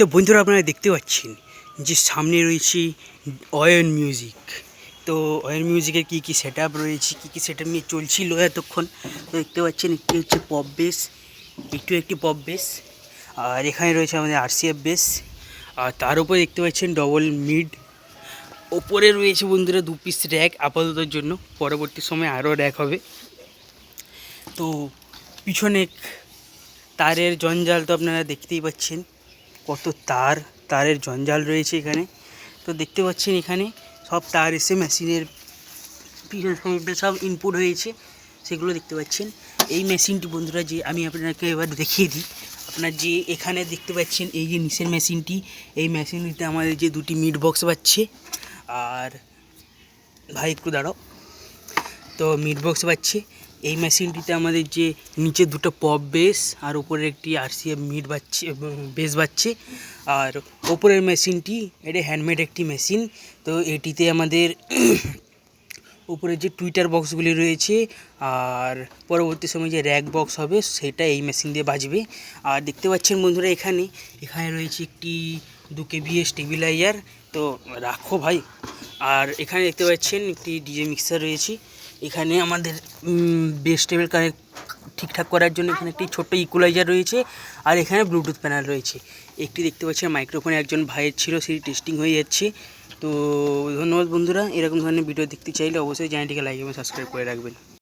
তো বন্ধুরা আপনারা দেখতে পাচ্ছেন যে সামনে রয়েছে অয়ন মিউজিক। তো অয়ন মিউজিকের কী কী সেট আপ রয়েছে, কী কী সেট আপ নিয়ে চলছিল এতক্ষণ। তো দেখতে পাচ্ছেন একটি হচ্ছে পপ বেস, একটি পপ বেস, আর এখানে রয়েছে আমাদের আরসিএফ বেস, আর তার উপরে দেখতে পাচ্ছেন ডবল মিড। ওপরে রয়েছে বন্ধুরা 2 পিস র্যাক আপাততর জন্য, পরবর্তী সময় আরও র্যাক হবে। তো পিছনে তারের জঞ্জাল তো আপনারা দেখতেই পাচ্ছেন, কত তারের জঞ্জাল রয়েছে এখানে। তো দেখতে পাচ্ছেন এখানে সব তার এসে মেশিনের পিছন সাইডে সব ইনপুট হয়েছে, সেগুলো দেখতে পাচ্ছেন। এই মেশিনটি বন্ধুরা যে আমি আপনাকে এবার দেখিয়ে দিই, আপনার যে এখানে দেখতে পাচ্ছেন এই যে নিচের মেশিনটি, এই মেশিনটিতে আমাদের যে 2টি মিড বক্স পাচ্ছে। আর ভাই একটু দাঁড়াও, তো মিড বক্স পাচ্ছে। এই মেশিনটিতে আমাদের যে নিচে 2টো পপ বেস আর উপরে একটি আরসিএফ মিড বাজছে, বেস বাজছে। আর ওপরের মেশিনটি এটা হ্যান্ডমেড একটি মেশিন। তো এটিতে আমাদের উপরে যে টুইটার বক্সগুলি রয়েছে আর পরবর্তী সময় যে র্যাক বক্স হবে সেটা এই মেশিন দিয়ে বাজবে। আর দেখতে পাচ্ছেন বন্ধুরা এখানে রয়েছে একটি 2 kVA স্টেবিলাইজার। তো রাখো ভাই। আর এখানে দেখতে পাচ্ছেন একটি ডিজে মিক্সার রয়েছে। এখানে আমাদের বেস টেবিল কানেক্ট ঠিকঠাক করার জন্য এখানে একটি ছোট্ট ইকুয়ালাইজার রয়েছে। আর এখানে ব্লুটুথ প্যানেল রয়েছে। একটি দেখতে পাচ্ছেন মাইক্রোফোন একজন ভাইয়ের ছিল, সেই টেস্টিং হয়ে যাচ্ছে। তো ধন্যবাদ বন্ধুরা, এরকম ধরনের ভিডিও দেখতে চাইলে অবশ্যই চ্যানেলটিকে লাইক এবং সাবস্ক্রাইব করে রাখবেন।